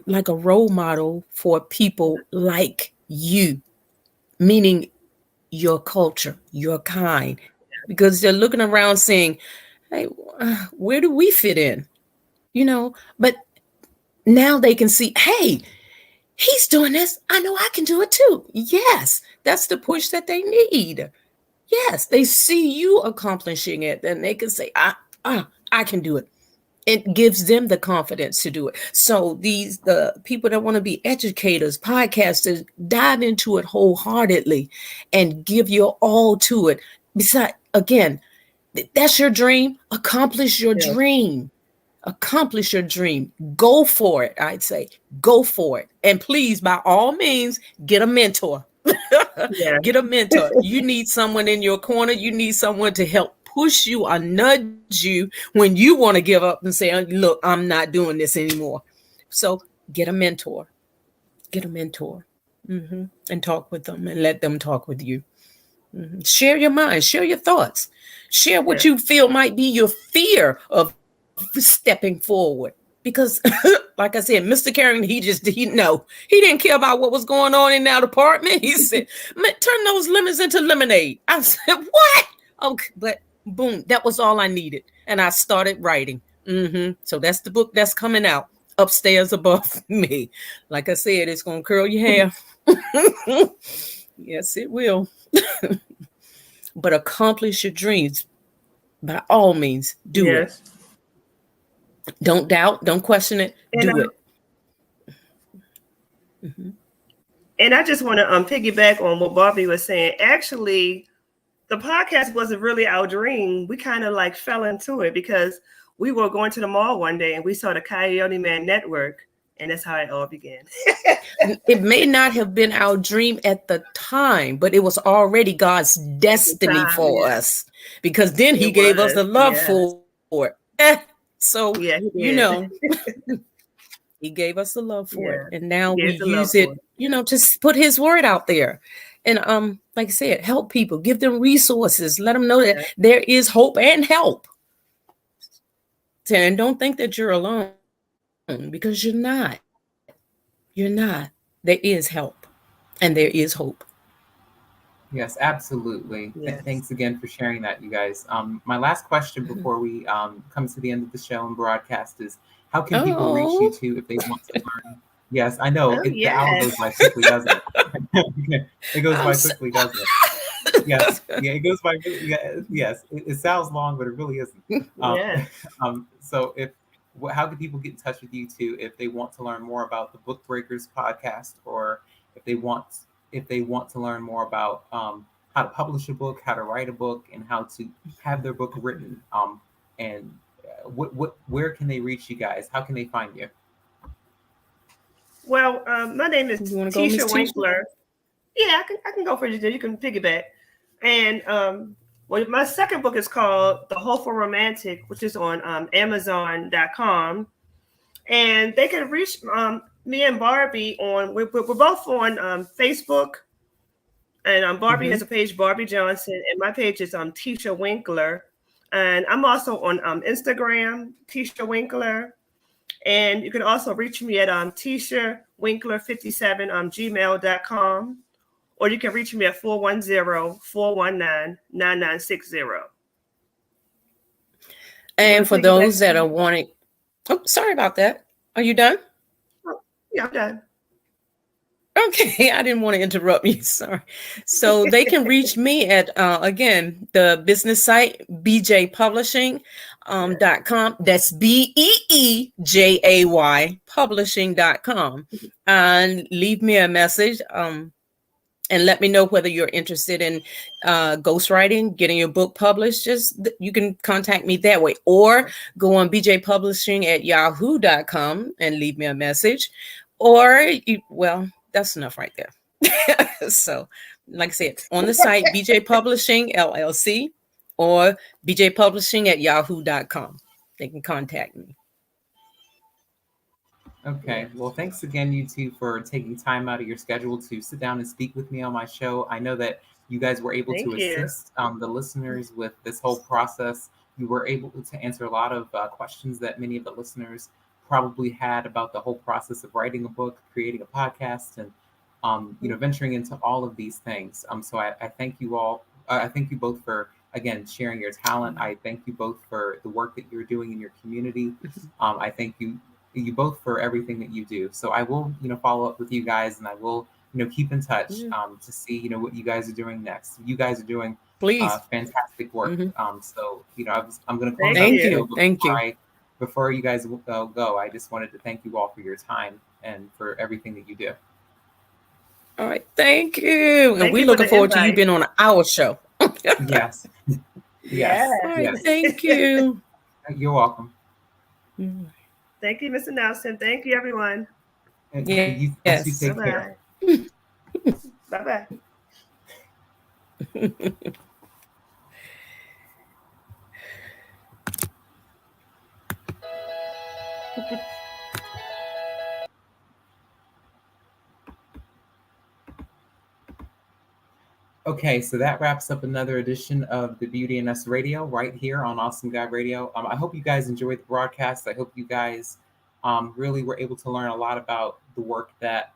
like a role model for people like you, meaning your culture, your kind, because they're looking around saying, "Hey, where do we fit in?" But now they can see, "Hey, he's doing this. I know I can do it too." Yes, that's the push that they need. Yes, they see you accomplishing it, and they can say, I can do it. It gives them the confidence to do it. So the people that want to be educators, podcasters, dive into it wholeheartedly and give your all to it. Besides, again, that's your dream. Accomplish your dream. Accomplish your dream. Go for it. I'd say go for it. And please, by all means, get a mentor. Get a mentor. You need someone in your corner. You need someone to help push you or nudge you when you want to give up and say, look, I'm not doing this anymore. So get a mentor. Get a mentor. And talk with them and let them talk with you. Share your mind. Share your thoughts. Share what you feel might be your fear of stepping forward. Because like I said, Mr. Carrington, he didn't care about what was going on in that apartment. He said, turn those lemons into lemonade. I said, what? Okay, but boom, that was all I needed. And I started writing. So that's the book that's coming out upstairs above me. Like I said, it's going to curl your hair. Yes, it will. But accomplish your dreams. By all means, do it. Don't doubt. Don't question it. Do it. And I just want to piggyback on what Barbie was saying. Actually, the podcast wasn't really our dream. We kind of like fell into it because we were going to the mall one day and we saw the Coyote Man Network. And that's how it all began. It may not have been our dream at the time, but it was already God's destiny for us. Because then he gave us the love for it. So, he gave us the love for it. And now we use it, to put his word out there. And like I said, help people, give them resources, let them know that there is hope and help. And don't think that you're alone, because you're not. You're not. There is help and there is hope. Yes, absolutely. Yes. Thanks again for sharing that, you guys. My last question before we come to the end of the show and broadcast is, how can people reach you too if they want to learn? Yes, I know. The hour goes by quickly, doesn't it? It goes by quickly, doesn't it? Yes. Yeah, it goes by. Yes, it sounds long, but it really isn't. So how can people get in touch with you too if they want to learn more about the Bookbreakers podcast, or if they want to learn more about how to publish a book, how to write a book, and how to have their book written? And where can they reach you guys? How can they find you? Well, my name is Tisha Winkler. Yeah, I can go for you. You can piggyback. And my second book is called The Hopeful Romantic, which is on Amazon.com. And they can reach me and Barbie on. We're both on Facebook. And Barbie has a page, Barbie Johnson, and my page is Tisha Winkler. And I'm also on Instagram, Tisha Winkler. And you can also reach me at Tisha Winkler57 gmail.com. Or you can reach me at 410-419-9960. And for those that are wanting, sorry about that. Are you done? Oh, yeah, I'm done. Okay, I didn't want to interrupt you. Sorry. So they can reach me at, again, the business site, bjpublishing.com. That's BEEJAY publishing.com. And leave me a message and let me know whether you're interested in ghostwriting, getting your book published. You can contact me that way, or go on bjpublishing@yahoo.com and leave me a message. Or, that's enough right there. So, like I said, on the site, BJ Publishing LLC or bjpublishing@yahoo.com. They can contact me. Okay. Well, thanks again, you two, for taking time out of your schedule to sit down and speak with me on my show. I know that you guys were able to assist the listeners with this whole process. You were able to answer a lot of questions that many of the listeners probably had about the whole process of writing a book, creating a podcast, and venturing into all of these things. So I thank you all. I thank you both for, again, sharing your talent. I thank you both for the work that you're doing in your community. I thank you both for everything that you do. So I will, follow up with you guys, and I will, keep in touch Yeah. to see, what you guys are doing next. You guys are doing Please. fantastic work. Mm-hmm. I'm going to close Thank out the Thank you. show, you. but Thank you. before you guys go, I just wanted to thank you all for your time and for everything that you do. All right. Thank you. And Thank we're you for looking the forward to you invite. being on our show. All Yes, Yeah. yes, right. yes. Thank you. You're welcome. Mm. Thank you, Mr. Nelson. Thank you, everyone. And you Yes. take care. Bye-bye. Bye-bye. Okay, so that wraps up another edition of the Beauty and Us Radio right here on Awesome Guy Radio. I hope you guys enjoyed the broadcast. I hope you guys really were able to learn a lot about the work that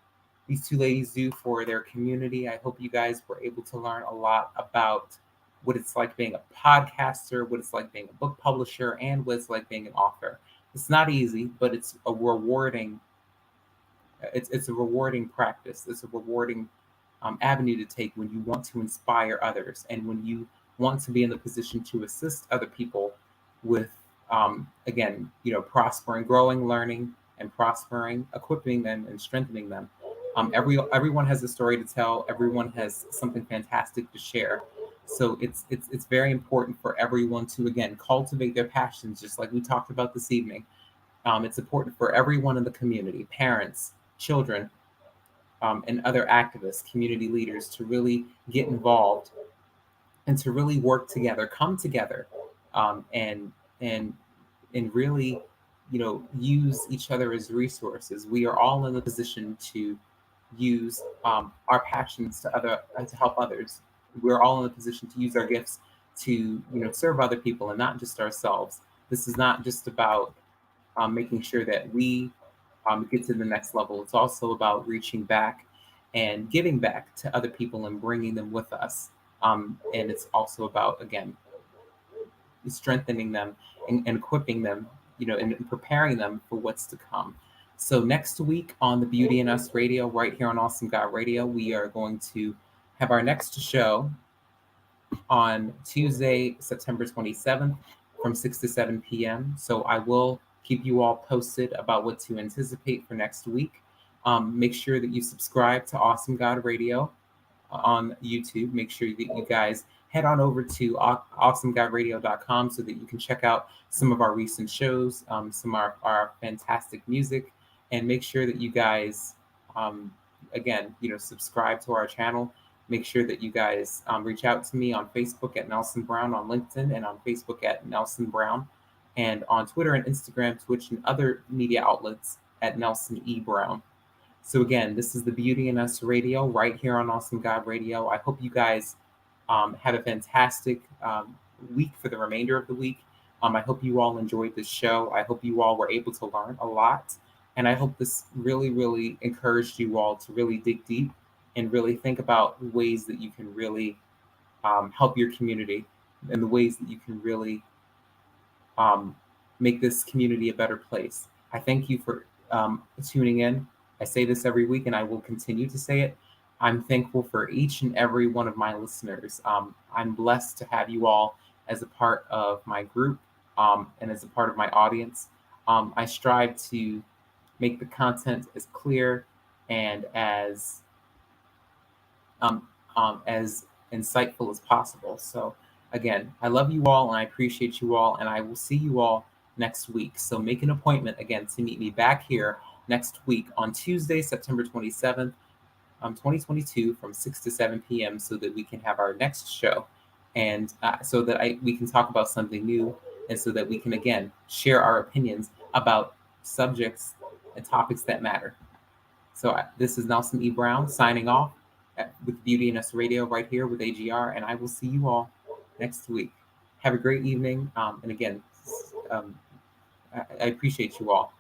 these two ladies do for their community. I hope you guys were able to learn a lot about what it's like being a podcaster, what it's like being a book publisher, and what it's like being an author. It's not easy, but it's a rewarding. It's a rewarding practice. It's a rewarding avenue to take when you want to inspire others and when you want to be in the position to assist other people with again, prospering, growing, learning, and prospering, equipping them and strengthening them. Everyone has a story to tell. Everyone has something fantastic to share. So it's very important for everyone to again cultivate their passions, just like we talked about this evening. It's important for everyone in the community, parents, children, and other activists, community leaders, to really get involved and to really work together, come together, and and really, use each other as resources. We are all in a position to use our passions to help others. We're all in a position to use our gifts to serve other people and not just ourselves. This is not just about making sure that we get to the next level. It's also about reaching back and giving back to other people and bringing them with us. And it's also about, again, strengthening them and equipping them, and preparing them for what's to come. So next week on the Beauty and Us Radio, right here on Awesome God Radio, we are going to have our next show on Tuesday, September 27th from 6 to 7 p.m. So I will keep you all posted about what to anticipate for next week. Make sure that you subscribe to Awesome God Radio on YouTube. Make sure that you guys head on over to awesomeguidradio.com so that you can check out some of our recent shows, some of our fantastic music, and make sure that you guys, again, subscribe to our channel. Make sure that you guys reach out to me on Facebook at Nelson Brown, on LinkedIn, and on Facebook at Nelson Brown, and on Twitter and Instagram, Twitch, and other media outlets at Nelson E. Brown. So again, this is the Beauty in Us Radio right here on Awesome God Radio. I hope you guys have a fantastic week for the remainder of the week. I hope you all enjoyed this show. I hope you all were able to learn a lot. And I hope this really, really encouraged you all to really dig deep and really think about ways that you can really help your community and the ways that you can really make this community a better place. I thank you for tuning in. I say this every week and I will continue to say it. I'm thankful for each and every one of my listeners. I'm blessed to have you all as a part of my group and as a part of my audience. I strive to make the content as clear and as insightful as possible. So again, I love you all and I appreciate you all, and I will see you all next week. So make an appointment again to meet me back here next week on Tuesday, September 27th, 2022 from 6 to 7 p.m. so that we can have our next show and so that we can talk about something new and so that we can, again, share our opinions about subjects and topics that matter. So this is Nelson E. Brown signing off with Beauty and Us Radio right here with AGR, and I will see you all next week. Have a great evening. And again, I appreciate you all.